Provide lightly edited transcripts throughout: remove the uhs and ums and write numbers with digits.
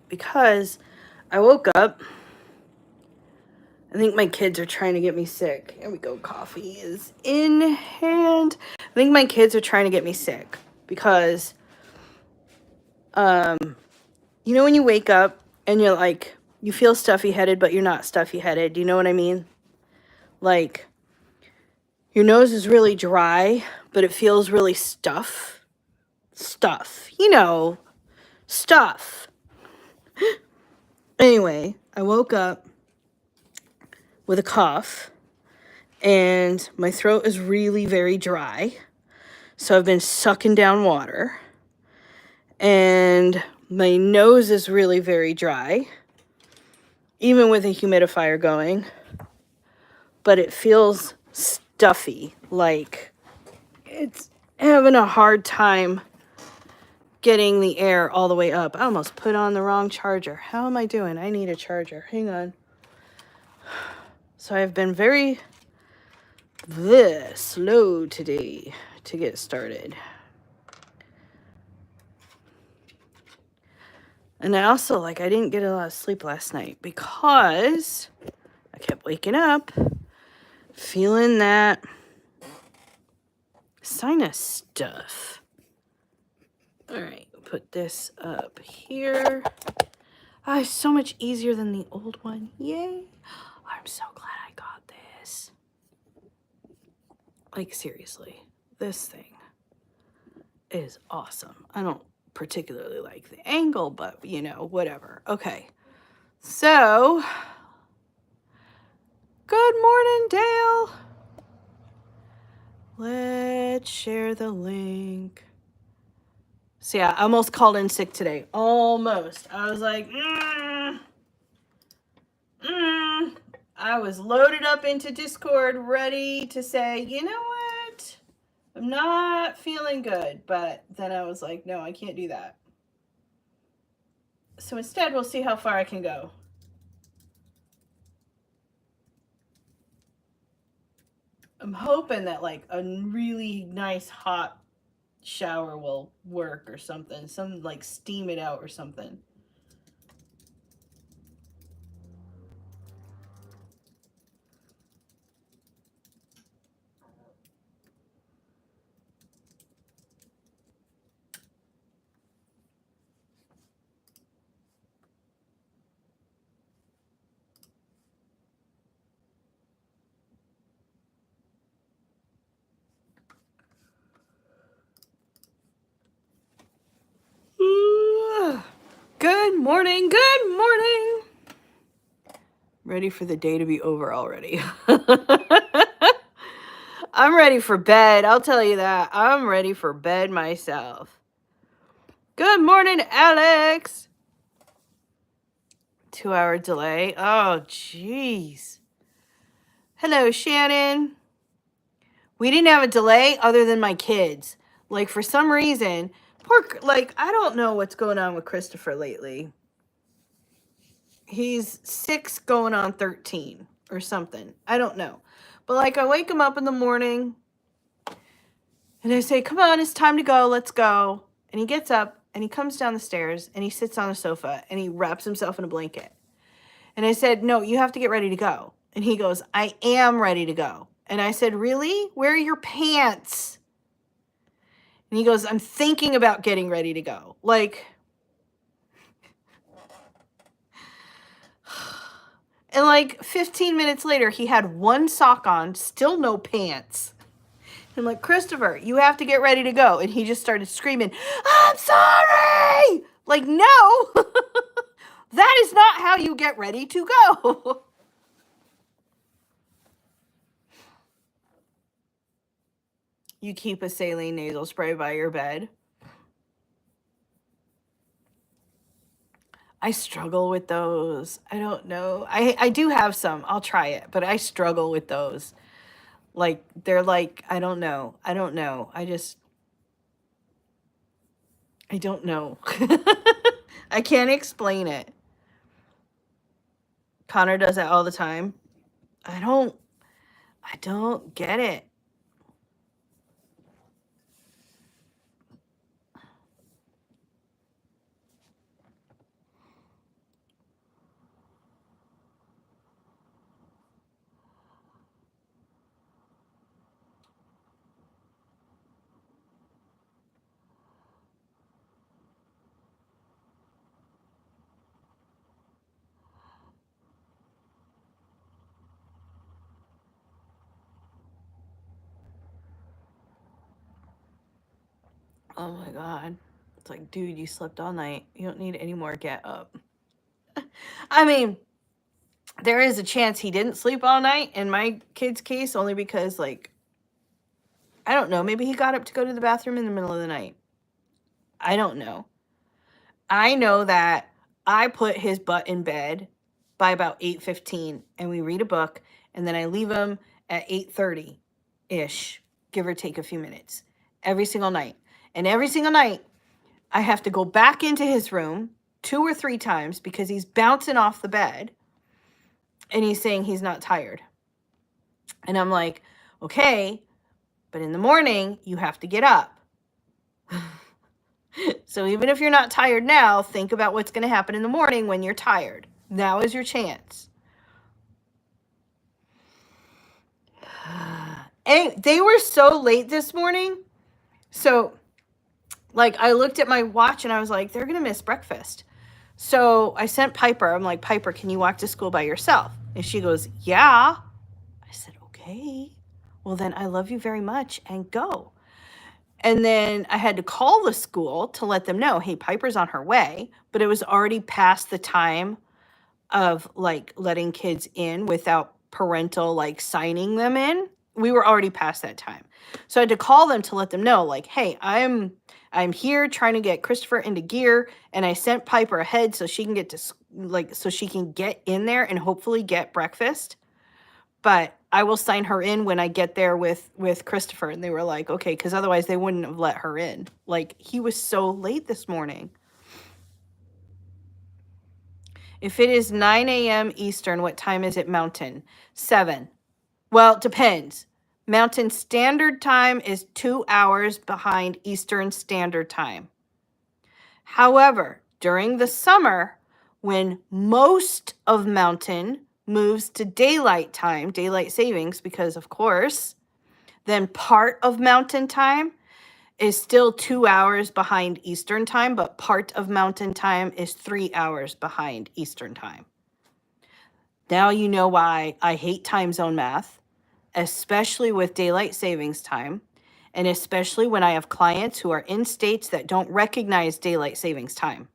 because I woke up. I think my kids are trying to get me sick. Here we go. Coffee is in hand. I think my kids are trying to get me sick because, you know, when you wake up and you're like, you feel stuffy headed, but you're not stuffy headed. Do you know what I mean? Like, your nose is really dry, but it feels really stuff. You know, stuff. Anyway, I woke up with a cough and my throat is really very dry. So I've been sucking down water and my nose is really very dry, even with a humidifier going, but it feels stuffy, like it's having a hard time getting the air all the way up. I almost put on the wrong charger. How am I doing? I need a charger. Hang on. So I've been very slow today to get started. And I also, I didn't get a lot of sleep last night because I kept waking up feeling that sinus stuff. All right, put this up here. Oh, it's so much easier than the old one. Yay. I'm so glad I got this. Like, seriously, this thing is awesome. I don't particularly like the angle, but, you know, whatever. Okay, so, good morning, Dale. Let's share the link. So, yeah, I almost called in sick today. Almost. I was like, I was loaded up into Discord, ready to say, you know what? I'm not feeling good. But then I was like, no, I can't do that. So instead, we'll see how far I can go. I'm hoping that a really nice hot shower will work or something. Steam it out or something. Good morning, good morning. Ready for the day to be over already. I'm ready for bed, I'll tell you that. I'm ready for bed myself. Good morning, Alex. 2-hour delay. Oh, jeez. Hello, Shannon. We didn't have a delay other than my kids. For some reason, I don't know what's going on with Christopher lately. He's 6 going on 13 or something. I don't know. But I wake him up in the morning and I say, come on, it's time to go. Let's go. And he gets up and he comes down the stairs and he sits on the sofa and he wraps himself in a blanket. And I said, no, you have to get ready to go. And he goes, I am ready to go. And I said, really? Where are your pants? And he goes, I'm thinking about getting ready to go. And 15 minutes later, he had one sock on, still no pants. I'm like, Christopher, you have to get ready to go. And he just started screaming, I'm sorry! No, that is not how you get ready to go. You keep a saline nasal spray by your bed. I struggle with those. I don't know. I do have some. I'll try it, but I struggle with those. They're I don't know. I don't know. I don't know. I can't explain it. Connor does that all the time. I don't get it. Oh my God. It's like, dude, you slept all night. You don't need any more get up. I mean, there is a chance he didn't sleep all night in my kid's case, only because, like, I don't know, maybe he got up to go to the bathroom in the middle of the night. I don't know. I know that I put his butt in bed by about 8:15, and we read a book, and then I leave him at 8:30-ish, give or take a few minutes, every single night. And every single night, I have to go back into his room 2 or 3 times because he's bouncing off the bed, and he's saying he's not tired. And I'm like, okay, but in the morning, you have to get up. So even if you're not tired now, think about what's going to happen in the morning when you're tired. Now is your chance. And they were so late this morning. So, like, I looked at my watch and I was like, they're going to miss breakfast. So I sent Piper. I'm like, Piper, can you walk to school by yourself? And she goes, yeah. I said, okay. Well, then I love you very much and go. And then I had to call the school to let them know, hey, Piper's on her way. But it was already past the time of, like, letting kids in without parental, like, signing them in. We were already past that time. So I had to call them to let them know, like, hey, I'm here trying to get Christopher into gear, and I sent Piper ahead so she can get to, like, so she can get in there and hopefully get breakfast. But I will sign her in when I get there with Christopher. And they were like, okay, because otherwise they wouldn't have let her in. Like, he was so late this morning. If it is 9 a.m. Eastern, what time is it Mountain? 7. Well, it depends. Mountain Standard Time is 2 hours behind Eastern Standard Time. However, during the summer, when most of Mountain moves to daylight time, daylight savings, because of course, then part of Mountain Time is still 2 hours behind Eastern Time, but part of Mountain Time is 3 hours behind Eastern Time. Now you know why I hate time zone math, especially with daylight savings time, and especially when I have clients who are in states that don't recognize daylight savings time.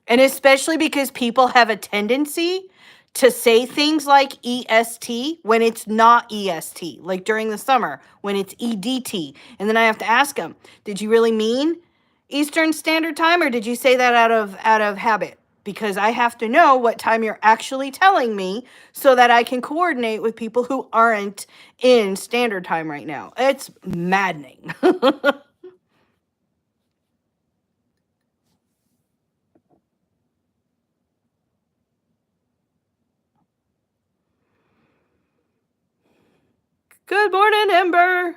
And especially because people have a tendency to say things like EST when it's not EST, like during the summer when it's EDT. And then I have to ask them, did you really mean Eastern Standard Time, or did you say that out of habit? Because I have to know what time you're actually telling me so that I can coordinate with people who aren't in Standard Time right now. It's maddening. Good morning, Ember.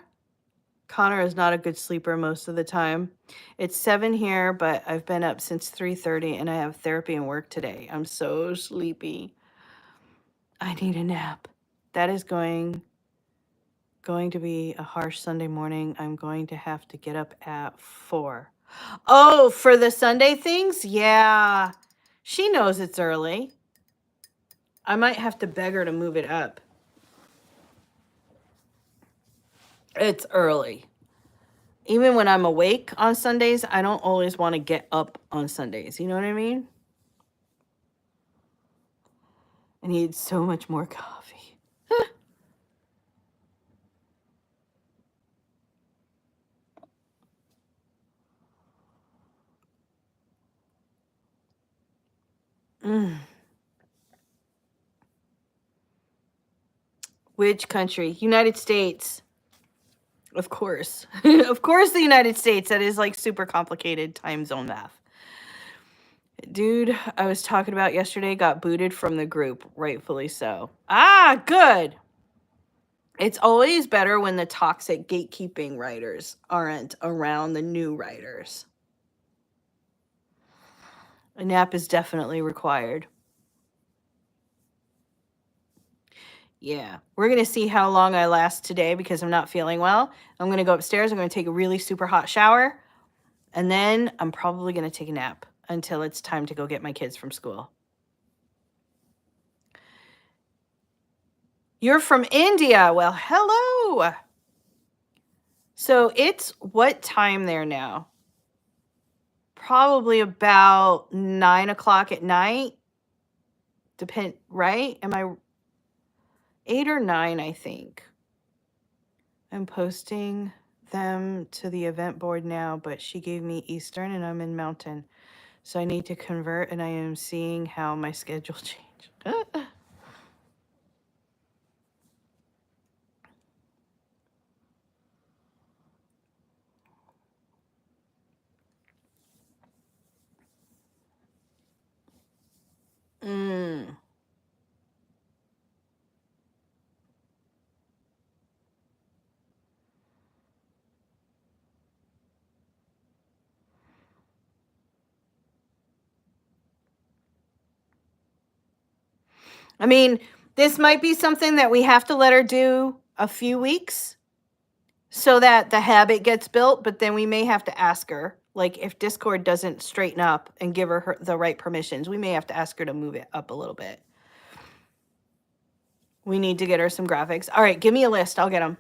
Connor is not a good sleeper most of the time. It's 7 here, but I've been up since 3:30 and I have therapy and work today. I'm so sleepy. I need a nap. That is going to be a harsh Sunday morning. I'm going to have to get up at 4. Oh, for the Sunday things? Yeah. She knows it's early. I might have to beg her to move it up. It's early. Even when I'm awake on Sundays, I don't always want to get up on Sundays. You know what I mean? I need so much more coffee. Which country? United States. Of course. Of course, the United States. That is like super complicated time zone math. Dude, I was talking about yesterday got booted from the group, rightfully so. Ah, good. It's always better when the toxic gatekeeping writers aren't around the new writers. A nap is definitely required. Yeah, we're going to see how long I last today because I'm not feeling well. I'm going to go upstairs. I'm going to take a really super hot shower. And then I'm probably going to take a nap until it's time to go get my kids from school. You're from India. Well, hello. So it's what time there now? Probably about 9 o'clock at night. Right? Am I 8 or 9, I think. I'm posting them to the event board now, but she gave me Eastern and I'm in Mountain. So I need to convert and I am seeing how my schedule changed. Mm. I mean, this might be something that we have to let her do a few weeks so that the habit gets built, but then we may have to ask her, like if Discord doesn't straighten up and give her the right permissions, we may have to ask her to move it up a little bit. We need to get her some graphics. All right, give me a list. I'll get them.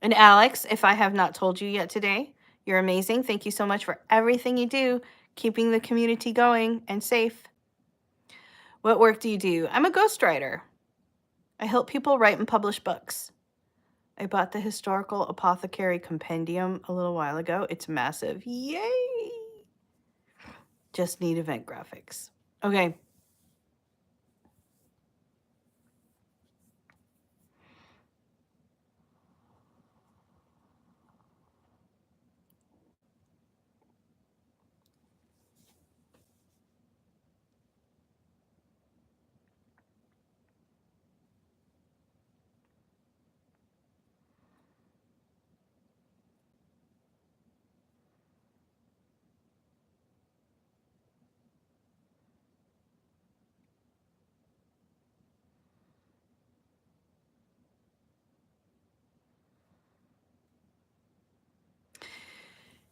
And Alex, if I have not told you yet today, you're amazing. Thank you so much for everything you do, keeping the community going and safe. What work do you do? I'm a ghostwriter. I help people write and publish books. I bought the Historical Apothecary Compendium a little while ago. It's massive. Yay! Just need event graphics. Okay.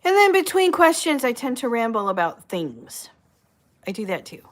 And then between questions, I tend to ramble about things. I do that too.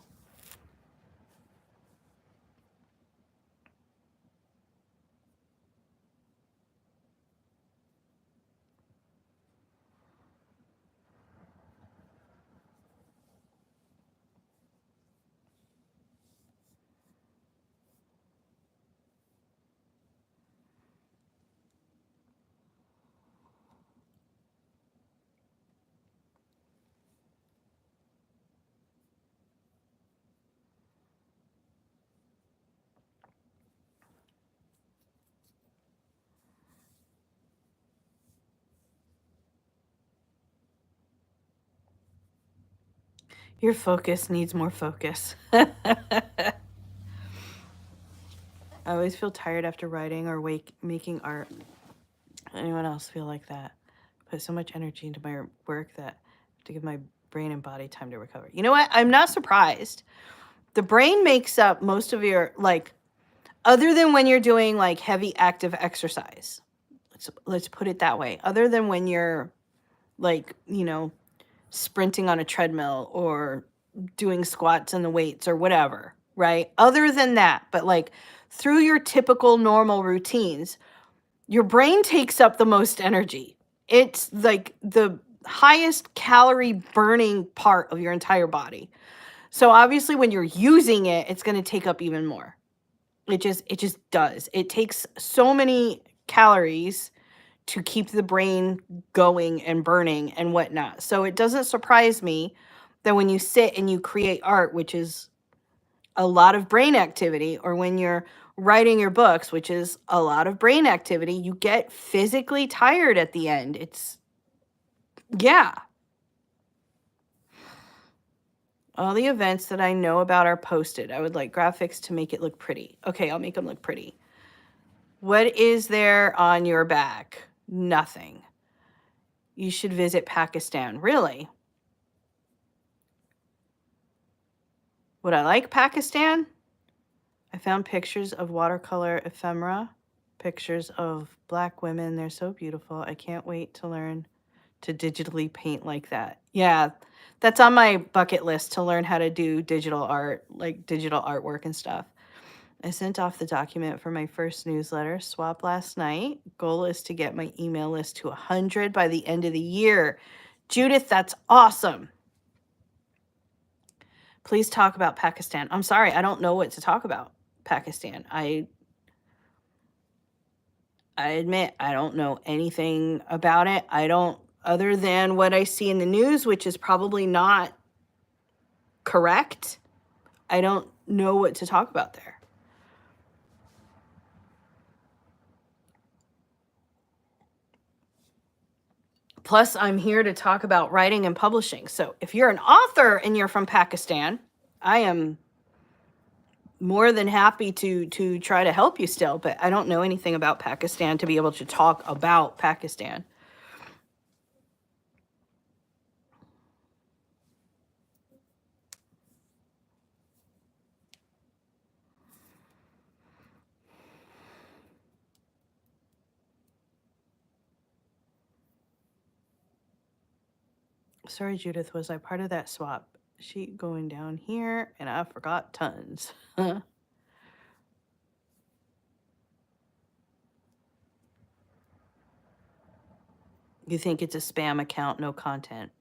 Your focus needs more focus. I always feel tired after writing or making art. Anyone else feel like that? Put so much energy into my work that I have to give my brain and body time to recover. You know what? I'm not surprised. The brain makes up most of your, like, other than when you're doing like heavy active exercise. Let's put it that way. Other than when you're like, you know, sprinting on a treadmill or doing squats and the weights or whatever, right? Other than that, but like through your typical normal routines, your brain takes up the most energy. It's like the highest calorie burning part of your entire body. So obviously when you're using it, it's going to take up even more. It just does. It takes so many calories to keep the brain going and burning and whatnot. So it doesn't surprise me that when you sit and you create art, which is a lot of brain activity, or when you're writing your books, which is a lot of brain activity, you get physically tired at the end. It's, yeah. All the events that I know about are posted. I would like graphics to make it look pretty. Okay, I'll make them look pretty. What is there on your back? Nothing. You should visit Pakistan. Really? Would I like Pakistan? I found pictures of watercolor ephemera, pictures of Black women. They're so beautiful. I can't wait to learn to digitally paint like that. Yeah, that's on my bucket list, to learn how to do digital art, like digital artwork and stuff. I sent off the document for my first newsletter swap last night. Goal is to get my email list to 100 by the end of the year. Judith, that's awesome. Please talk about Pakistan. I'm sorry, I don't know what to talk about Pakistan. I admit I don't know anything about it. I don't, other than what I see in the news, which is probably not correct. I don't know what to talk about there. Plus, I'm here to talk about writing and publishing. So if you're an author and you're from Pakistan, I am more than happy to try to help you still, but I don't know anything about Pakistan to be able to talk about Pakistan. Sorry, Judith, was I part of that swap sheet going down here? And I forgot tons. You think it's a spam account, no content?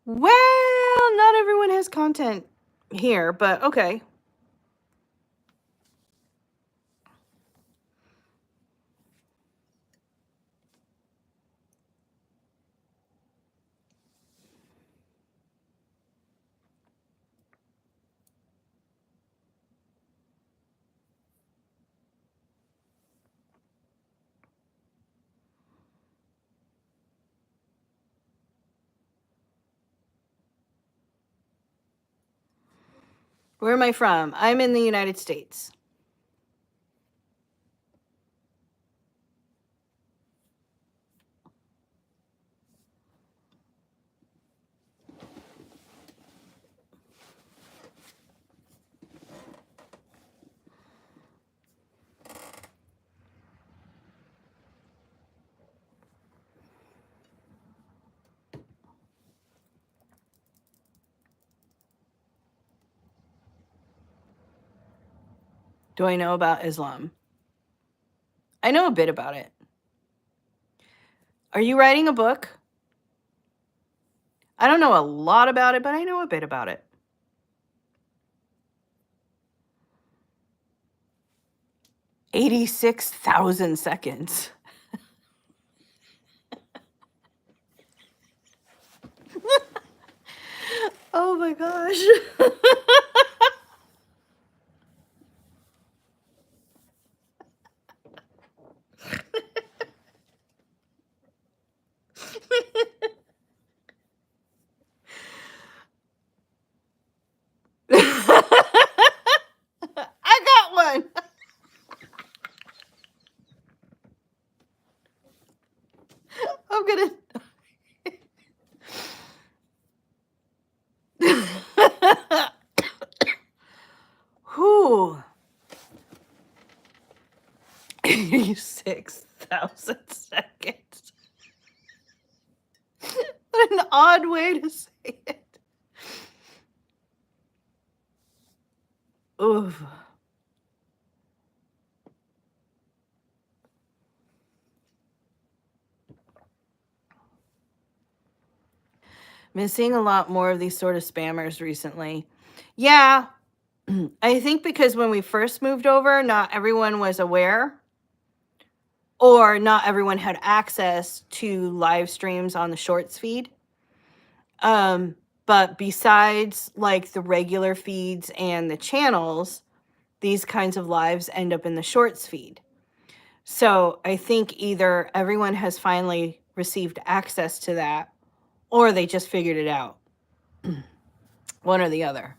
Well, not everyone has content here, but okay. Where am I from? I'm in the United States. Do I know about Islam? I know a bit about it. Are you writing a book? I don't know a lot about it, but I know a bit about it. 86,000 seconds. Oh my gosh. I got one. I'm gonna. Whew. 86,000 seconds. What an odd way to say it. Oof. Been seeing a lot more of these sort of spammers recently. Yeah, I think because when we first moved over, not everyone was aware, or not everyone had access to live streams on the Shorts feed. But besides like the regular feeds and the channels, these kinds of lives end up in the Shorts feed. So I think either everyone has finally received access to that, or they just figured it out. One or the other.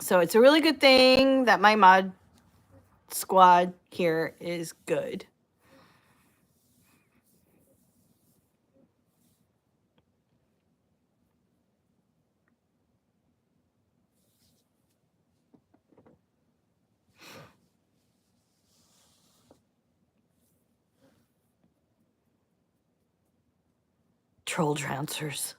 So it's a really good thing that my mod squad here is good. Troll trouncers.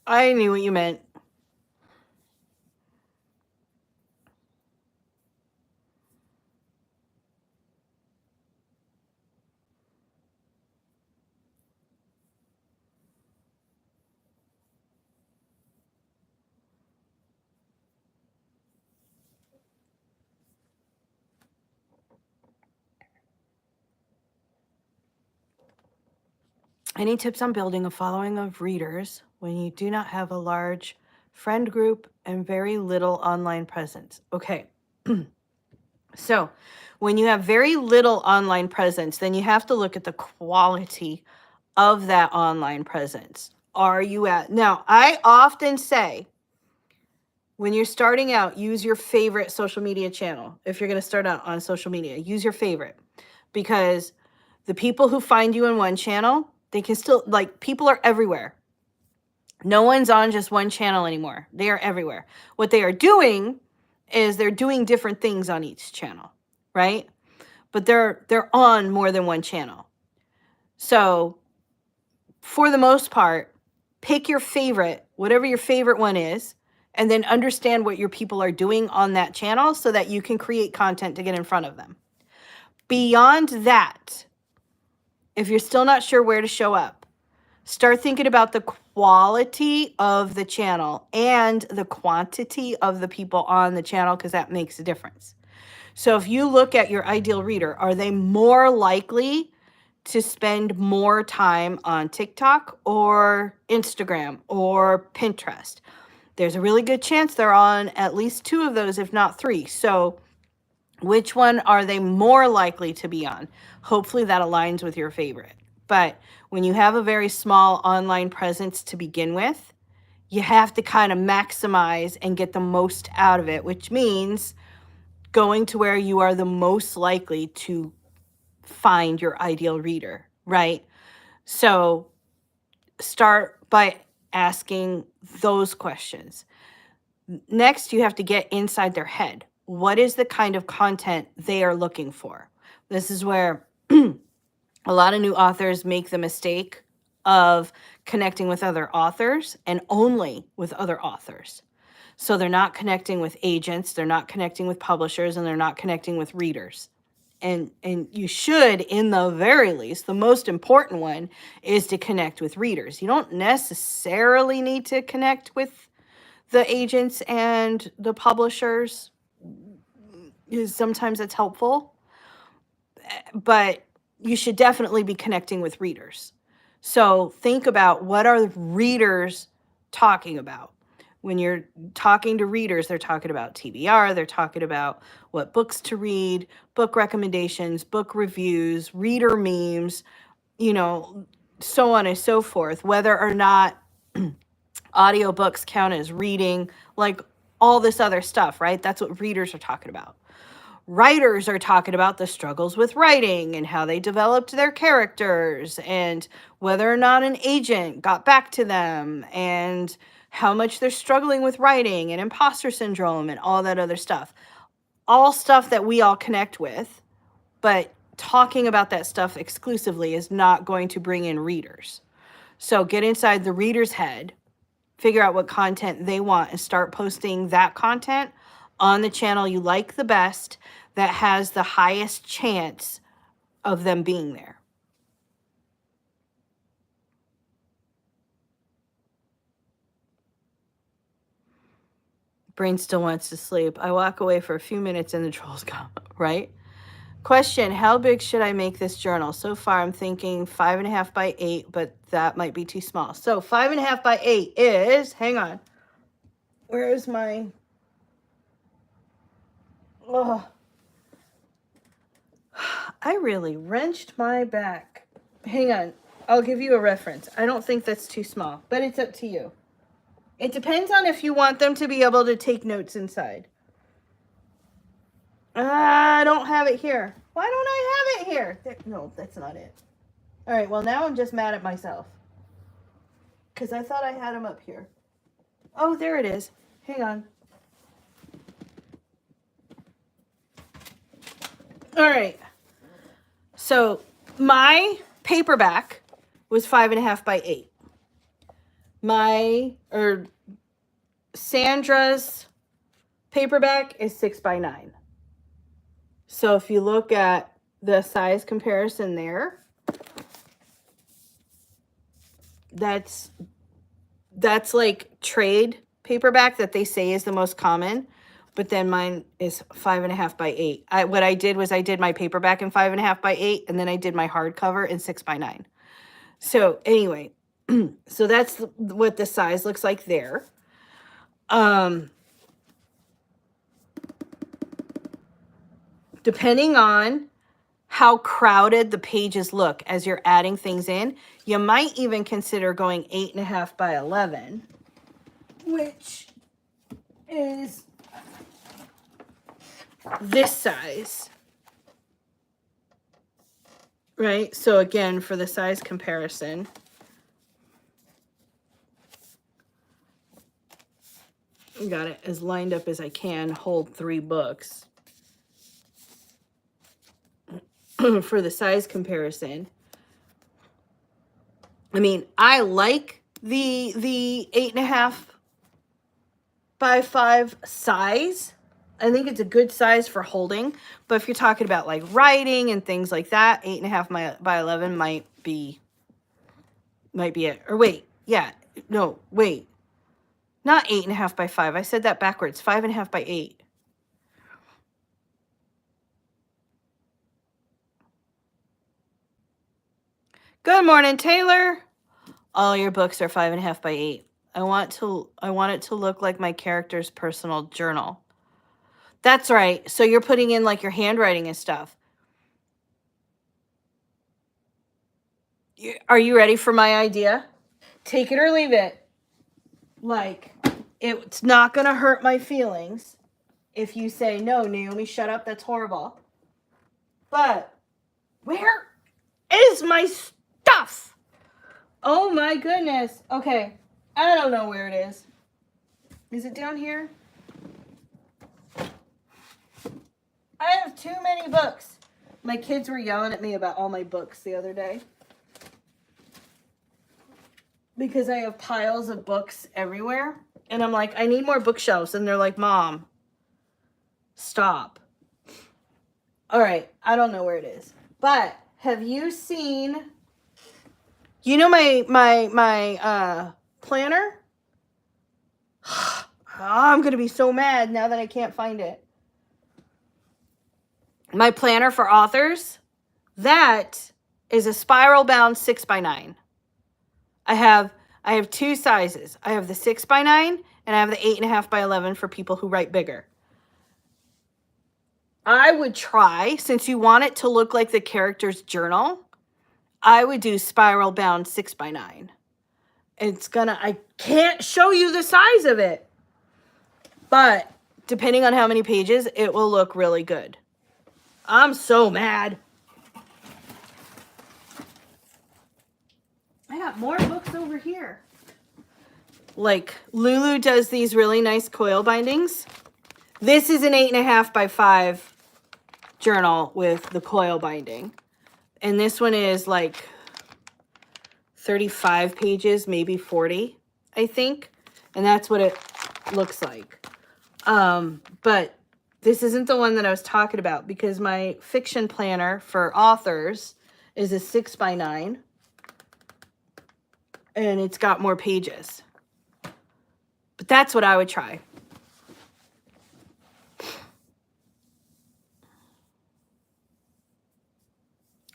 I knew what you meant. Any tips on building a following of readers when you do not have a large friend group and very little online presence? Okay. So when you have very little online presence, then you have to look at the quality of that online presence. Are you at, now, I often say, when you're starting out, use your favorite social media channel. If you're going to start out on social media, use your favorite, because the people who find you in one channel, they can still, like, people are everywhere. No one's on just one channel anymore. They are everywhere. What they are doing is they're doing different things on each channel, right? But they're on more than one channel. So for the most part, pick your favorite, whatever your favorite one is, and then understand what your people are doing on that channel so that you can create content to get in front of them. Beyond that, if you're still not sure where to show up, start thinking about the quality of the channel and the quantity of the people on the channel, because that makes a difference. So if you look at your ideal reader, are they more likely to spend more time on TikTok or Instagram or Pinterest? There's a really good chance they're on at least 2 of those, if not 3. So which one are they more likely to be on? Hopefully that aligns with your favorite. But when you have a very small online presence to begin with, you have to kind of maximize and get the most out of it, which means going to where you are the most likely to find your ideal reader, right? So start by asking those questions. Next, you have to get inside their head. What is the kind of content they are looking for? This is where a lot of new authors make the mistake of connecting with other authors and only with other authors. So they're not connecting with agents, they're not connecting with publishers, and they're not connecting with readers. And you should, in the very least, the most important one is to connect with readers. You don't necessarily need to connect with the agents and the publishers. Sometimes it's helpful, but you should definitely be connecting with readers. So think about, what are readers talking about? When you're talking to readers, they're talking about TBR, they're talking about what books to read, book recommendations, book reviews, reader memes, so on and so forth, whether or not audiobooks count as reading, like all this other stuff, right? That's what readers are talking about. Writers are talking about the struggles with writing and how they developed their characters and whether or not an agent got back to them and how much they're struggling with writing and imposter syndrome and all that other stuff. All stuff that we all connect with, but talking about that stuff exclusively is not going to bring in readers. So get inside the reader's head, figure out what content they want, and start posting that content on the channel you like the best, that has the highest chance of them being there. Brain still wants to sleep. I walk away for a few minutes and the trolls come, right? Question, how big should I make this journal? So far, I'm thinking 5.5 by 8, but that might be too small. So 5.5 by 8 is, hang on. Where is my, oh, I really wrenched my back. Hang on. I'll give you a reference. I don't think that's too small, but it's up to you. It depends on if you want them to be able to take notes inside. I don't have it here. Why don't I have it here? No, that's not it. All right, well, now I'm just mad at myself, because I thought I had them up here. Oh, there it is. Hang on. All right. So my paperback was 5.5 by 8. Sandra's paperback is 6x9. So if you look at the size comparison there, that's like trade paperback that they say is the most common, but then mine is 5.5x8. What I did was I did my paperback in 5.5x8, and then I did my hardcover in 6x9. So anyway, so that's what the size looks like there. Depending on how crowded the pages look as you're adding things in, you might even consider going 8.5x11, which is this size, right? So again, for the size comparison, I got it as lined up as I can, hold 3 books. For the size comparison, I mean, I like the 8.5x5 size. I think it's a good size for holding, but if you're talking about like writing and things like that, 8.5x11 might be it. Or wait, yeah, no, wait, not 8.5x5. I said that backwards. 5.5x8. Good morning, Taylor. All your books are 5.5x8. I want it to look like my character's personal journal. That's right. So you're putting in like your handwriting and stuff. Are you ready for my idea? Take it or leave it. Like, it's not going to hurt my feelings if you say, no, Naomi, shut up. That's horrible. But where is my stuff? Oh my goodness. Okay. I don't know where it is. Is it down here? I have too many books. My kids were yelling at me about all my books the other day, because I have piles of books everywhere. And I'm like, I need more bookshelves. And they're like, Mom, stop. All right. I don't know where it is. But have you seen, you know, my planner? Oh, I'm going to be so mad now that I can't find it. My planner for authors, that is a spiral bound 6x9. I have 2 sizes. I have the 6x9 and I have the 8.5x11 for people who write bigger. I would try, since you want it to look like the character's journal, I would do spiral bound 6x9. I can't show you the size of it, but depending on how many pages, it will look really good. I'm so mad. I got more books over here. Like, Lulu does these really nice coil bindings. This is an 8.5x5 journal with the coil binding. And this one is like 35 pages, maybe 40, I think. And that's what it looks like. But this isn't the one that I was talking about, because my fiction planner for authors is a 6x9. And it's got more pages. But that's what I would try.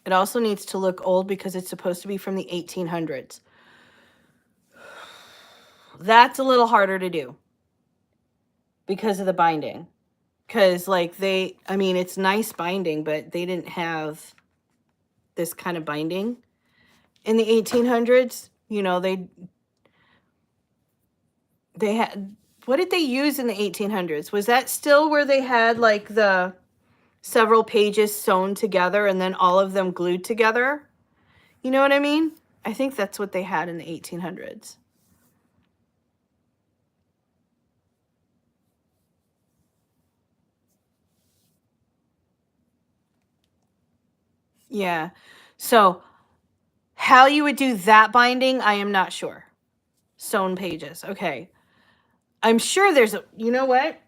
It also needs to look old because it's supposed to be from the 1800s. That's a little harder to do because of the binding. Because, like, it's nice binding, but they didn't have this kind of binding in the 1800s. You know, they had, what did they use in the 1800s? Was that still where they had, like, the several pages sewn together and then all of them glued together? You know what I mean? I think that's what they had in the 1800s. Yeah. So how you would do that binding, I am not sure. sewn pages. Okay. I'm sure there's a, you know what?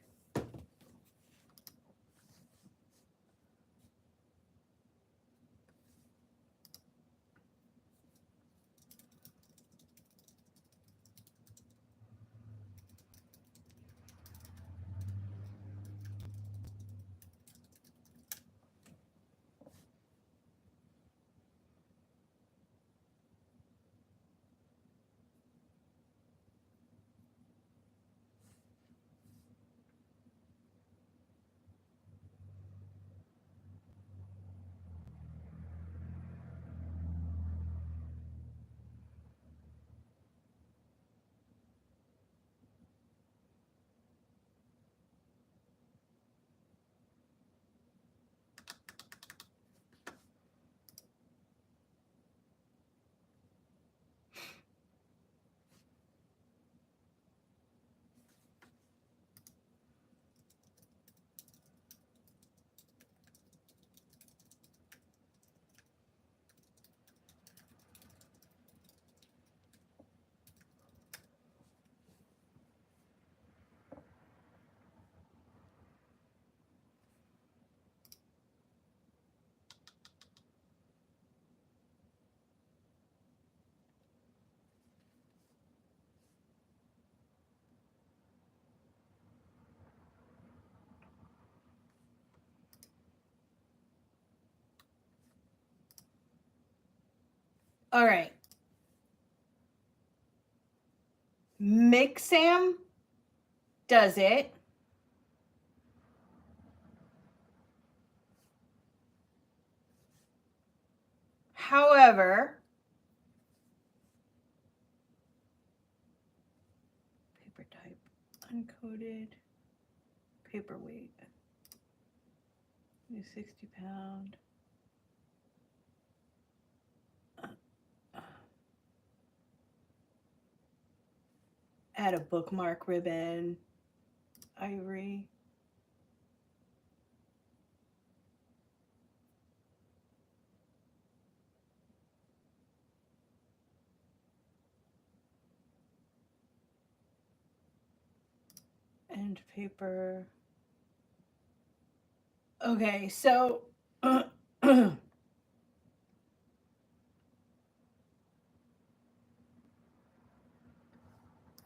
All right. Mixam does it. However, paper type, uncoated, paperweight, 60 pound. Add a bookmark ribbon, ivory. And paper. Okay, so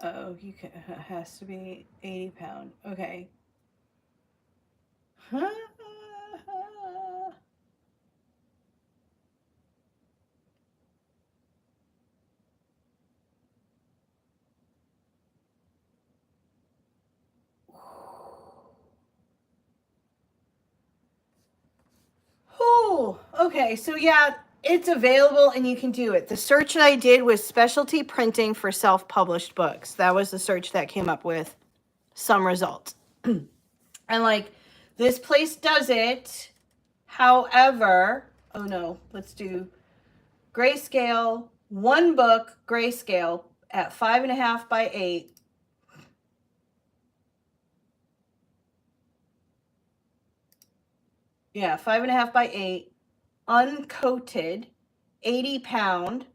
oh, you can, it has to be 80 pound. Okay. Oh, okay. So yeah, it's available and you can do it. The search that I did was specialty printing for self-published books. That was the search that came up with some results. And like this place does it. However, oh no, let's do grayscale, one book, grayscale at 5.5 by 8. Yeah, 5.5 by 8, uncoated, 80 pound,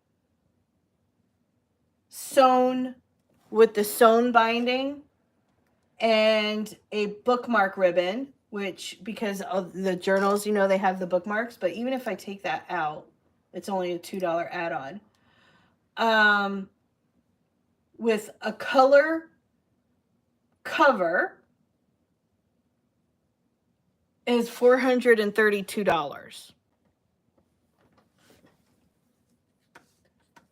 sewn with the sewn binding, and a bookmark ribbon, which because of the journals, you know, they have the bookmarks, but even if I take that out, it's only a $2 add-on. With a color cover is $432.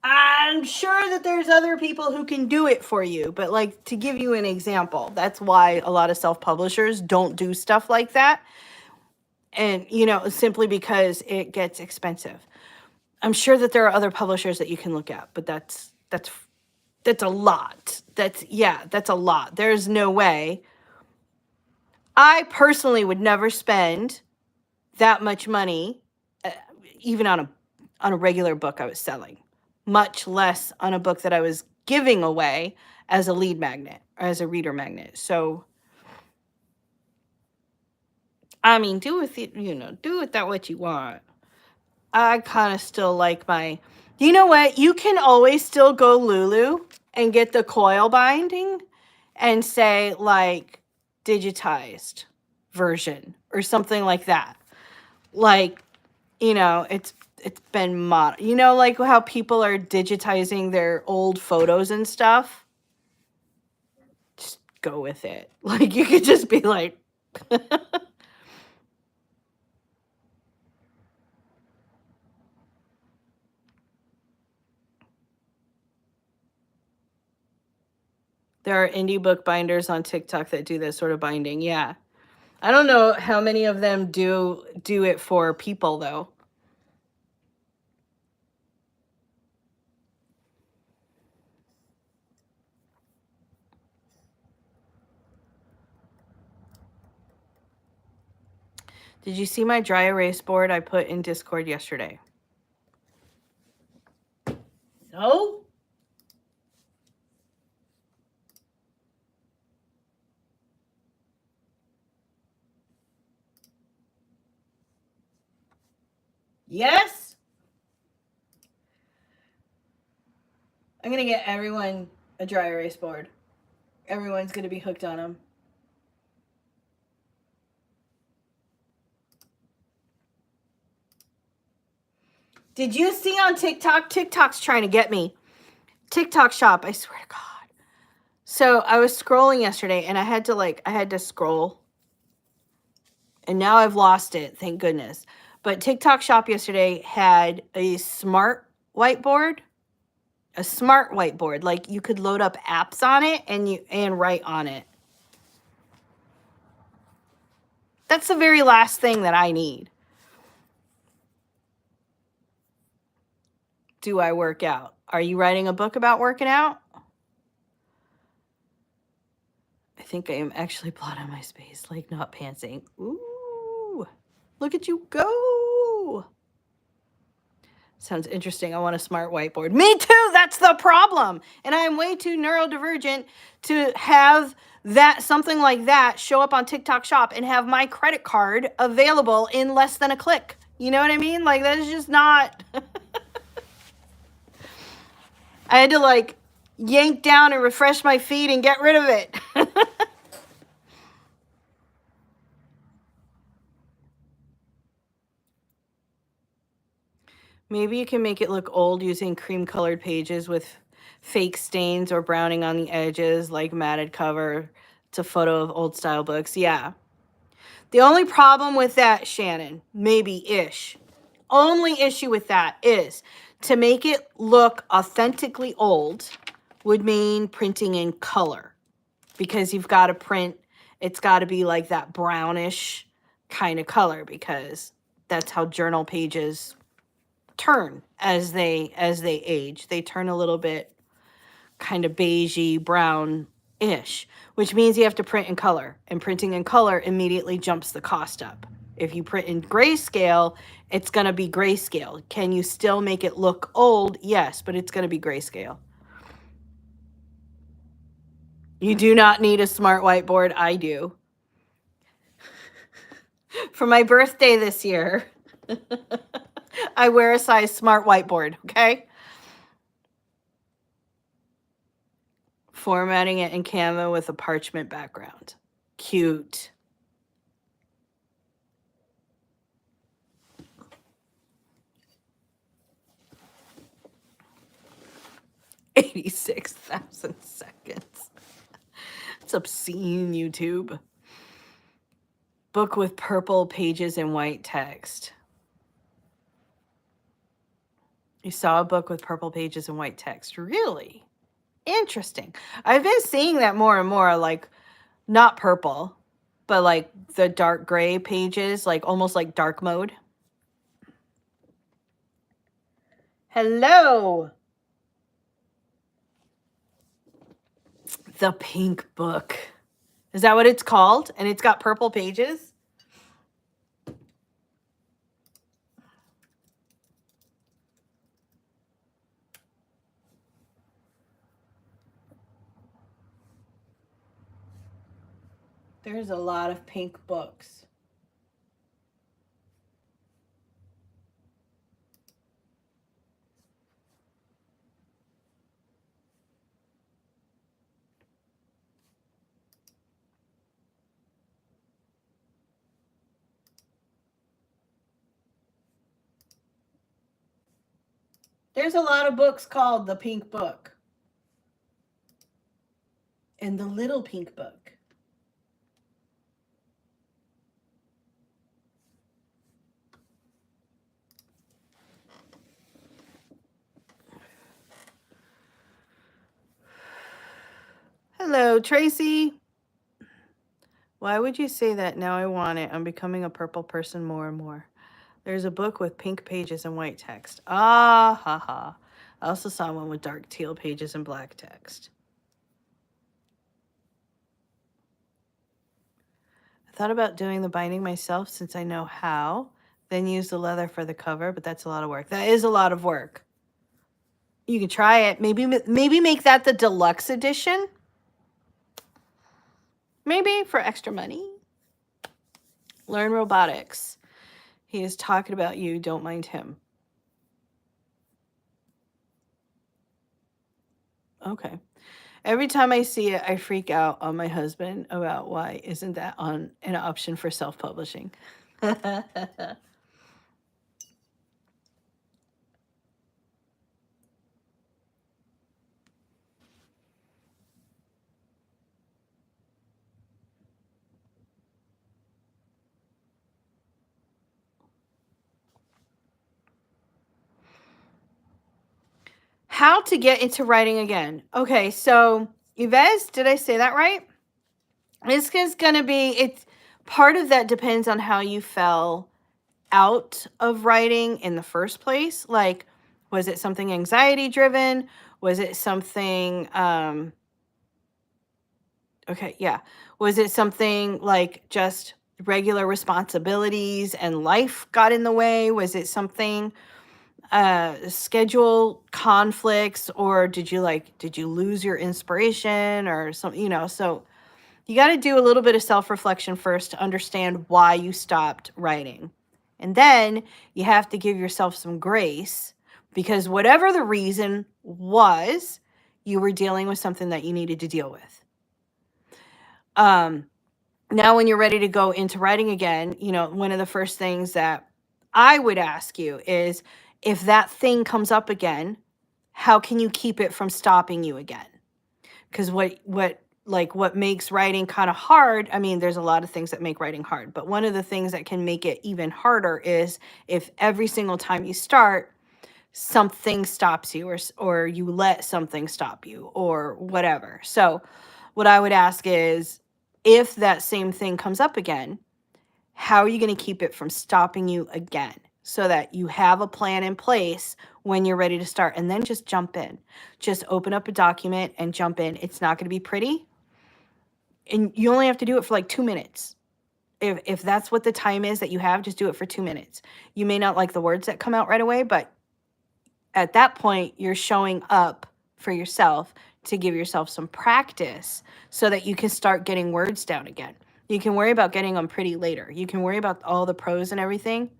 I'm sure that there's other people who can do it for you, but like to give you an example, that's why a lot of self-publishers don't do stuff like that. And, you know, simply because it gets expensive. I'm sure that there are other publishers that you can look at, but that's a lot. That's a lot. There's no way. I personally would never spend that much money, even on a regular book I was selling, much less on a book that I was giving away as a lead magnet or as a reader magnet. So, I mean, do with it, you know, do with that what you want. I kind of still like my, you know what? You can always still go Lulu and get the coil binding and say like digitized version or something like that. Like, you know, it's been you know, like how people are digitizing their old photos and stuff. Just go with it. Like, you could just be like there are indie book binders on TikTok that do this sort of binding. Yeah. I don't know how many of them do it for people though. Did you see my dry erase board I put in Discord yesterday? No? Yes? I'm going to get everyone a dry erase board. Everyone's going to be hooked on them. Did you see on TikTok? TikTok's trying to get me. TikTok shop, I swear to God. So I was scrolling yesterday and I had to scroll. And now I've lost it, thank goodness. But TikTok shop yesterday had a smart whiteboard. A smart whiteboard. Like you could load up apps on it and write on it. That's the very last thing that I need. Do I work out? Are you writing a book about working out? I think I am actually plot on my space, like not pantsing. Ooh, look at you go. Sounds interesting. I want a smart whiteboard. Me too. That's the problem. And I'm way too neurodivergent to have that something like that show up on TikTok shop and have my credit card available in less than a click. You know what I mean? Like that is just not. I had to like yank down and refresh my feed and get rid of it. Maybe you can make it look old using cream colored pages with fake stains or browning on the edges, like matted cover. It's a photo of old style books. Yeah. The only problem with that, Shannon, maybe-ish, only issue with that is to make it look authentically old would mean printing in color, because you've got to print, it's got to be like that brownish kind of color, because that's how journal pages turn as they age. They turn a little bit kind of beigey, brown-ish, which means you have to print in color. And printing in color immediately jumps the cost up. If you print in grayscale, it's going to be grayscale. Can you still make it look old? Yes, but it's going to be grayscale. You do not need a smart whiteboard. I do. For my birthday this year, I wear a size smart whiteboard, okay? Formatting it in Canva with a parchment background. Cute. $86,000 seconds. It's obscene, YouTube. Book with purple pages and white text. You saw a book with purple pages and white text. Really? Interesting. I've been seeing that more and more, like not purple, but like the dark gray pages, like almost like dark mode. Hello. The Pink Book. Is that what it's called? And it's got purple pages? There's a lot of pink books. There's a lot of books called The Pink Book and The Little Pink Book. Hello, Tracy. Why would you say that? Now I want it. I'm becoming a purple person more and more. There's a book with pink pages and white text. Ah, ha, ha. I also saw one with dark teal pages and black text. I thought about doing the binding myself since I know how, then use the leather for the cover, but that's a lot of work. That is a lot of work. You can try it. Maybe make that the deluxe edition. Maybe for extra money. Learn robotics. He is talking about you. Don't mind him. Okay. Every time I see it, I freak out on my husband about why isn't that on an option for self-publishing. How to get into writing again. Okay, so Yves, did I say that right? This is going to be, it's part of that depends on how you fell out of writing in the first place. Like, was it something anxiety driven? Was it something, okay, yeah. Was it something like just regular responsibilities and life got in the way? Was it something schedule conflicts, or did you lose your inspiration or something, so you got to do a little bit of self-reflection first to understand why you stopped writing. And then you have to give yourself some grace, because whatever the reason was, you were dealing with something that you needed to deal with. Now when you're ready to go into writing again, one of the first things that I would ask you is, if that thing comes up again, how can you keep it from stopping you again? Because what makes writing kind of hard, I mean, there's a lot of things that make writing hard, but one of the things that can make it even harder is if every single time you start, something stops you, or you let something stop you or whatever. So what I would ask is, if that same thing comes up again, how are you going to keep it from stopping you again, so that you have a plan in place when you're ready to start? And then just jump in. Just open up a document and jump in. It's not going to be pretty. And you only have to do it for like 2 minutes. If that's what the time is that you have, just do it for 2 minutes. You may not like the words that come out right away, but at that point, you're showing up for yourself to give yourself some practice so that you can start getting words down again. You can worry about getting them pretty later. You can worry about all the prose and everything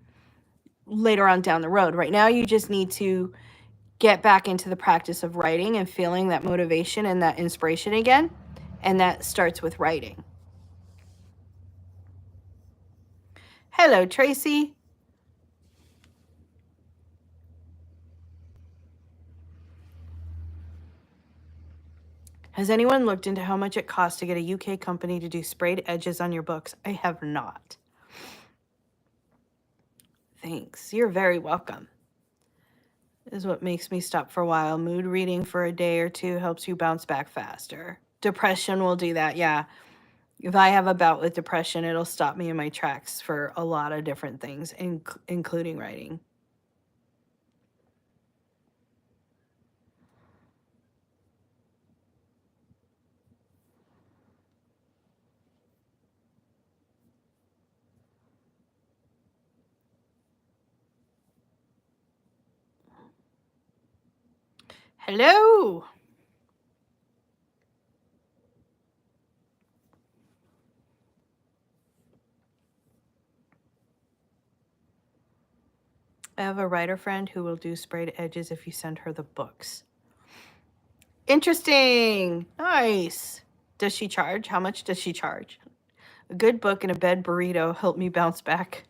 later on down the road. Right now, you just need to get back into the practice of writing and feeling that motivation and that inspiration again. And that starts with writing. Hello, Tracy. Has anyone looked into how much it costs to get a UK company to do sprayed edges on your books? I have not. Thanks. You're very welcome. This is what makes me stop for a while. Mood reading for a day or two helps you bounce back faster. Depression will do that, yeah. If I have a bout with depression, it'll stop me in my tracks for a lot of different things, including writing. Hello. I have a writer friend who will do sprayed edges if you send her the books. Interesting. Nice. Does she charge? How much does she charge? A good book and a bed burrito helped me bounce back.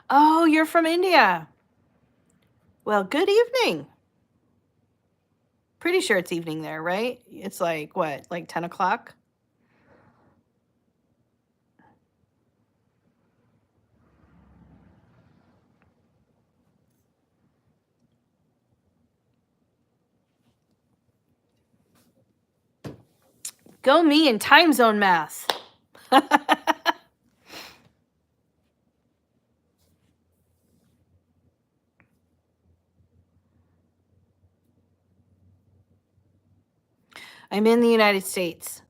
Oh, you're from India. Well, good evening. Pretty sure it's evening there, right? It's like, what, like 10 o'clock? Go me in time zone math. I'm in the United States.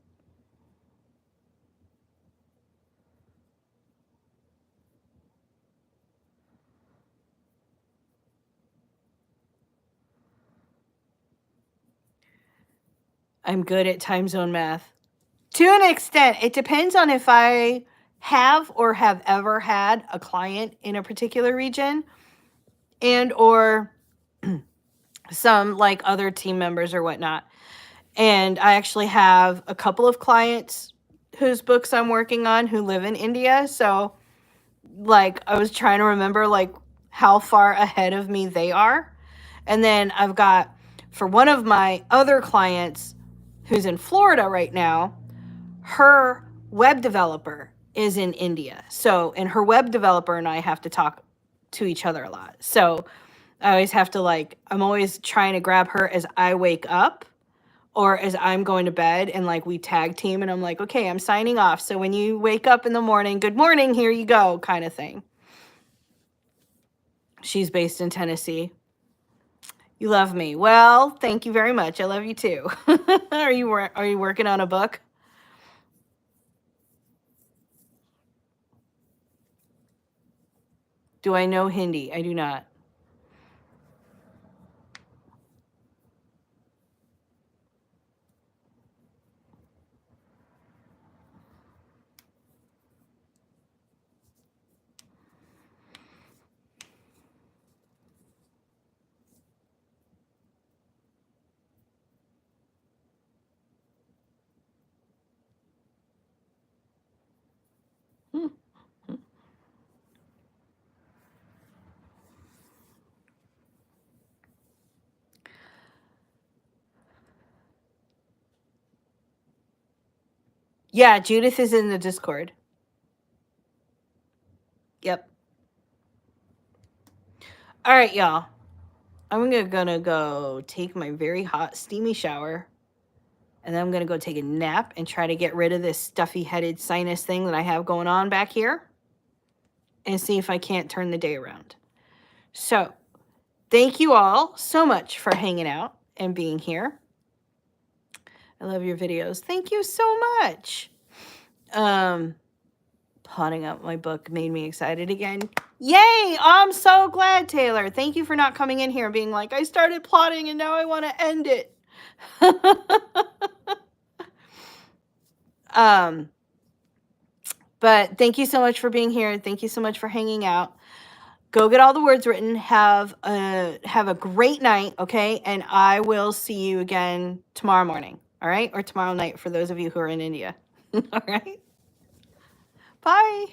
I'm good at time zone math. To an extent, it depends on if I have or have ever had a client in a particular region and or some like other team members or whatnot. And I actually have a couple of clients whose books I'm working on who live in India. So like I was trying to remember like how far ahead of me they are. And then I've got for one of my other clients who's in Florida right now, her web developer is in India. So, and her web developer and I have to talk to each other a lot. So I always have to like, I'm always trying to grab her as I wake up or as I'm going to bed and like we tag team and I'm like, okay, I'm signing off. So when you wake up in the morning, good morning, here you go, kind of thing. She's based in Tennessee. You love me. Well, thank you very much. I love you too. Are you working on a book? Do I know Hindi? I do not. Yeah, Judith is in the Discord. Yep. All right, y'all. I'm gonna go take my very hot, steamy shower. And then I'm gonna go take a nap and try to get rid of this stuffy headed sinus thing that I have going on back here. And see if I can't turn the day around. So, thank you all so much for hanging out and being here. I love your videos. Thank you so much. Plotting out my book made me excited again. Yay! I'm so glad, Taylor. Thank you for not coming in here and being like, I started plotting and now I want to end it. But thank you so much for being here. Thank you so much for hanging out. Go get all the words written. Have a great night, okay? And I will see you again tomorrow morning, all right? Or tomorrow night for those of you who are in India. All right? Bye.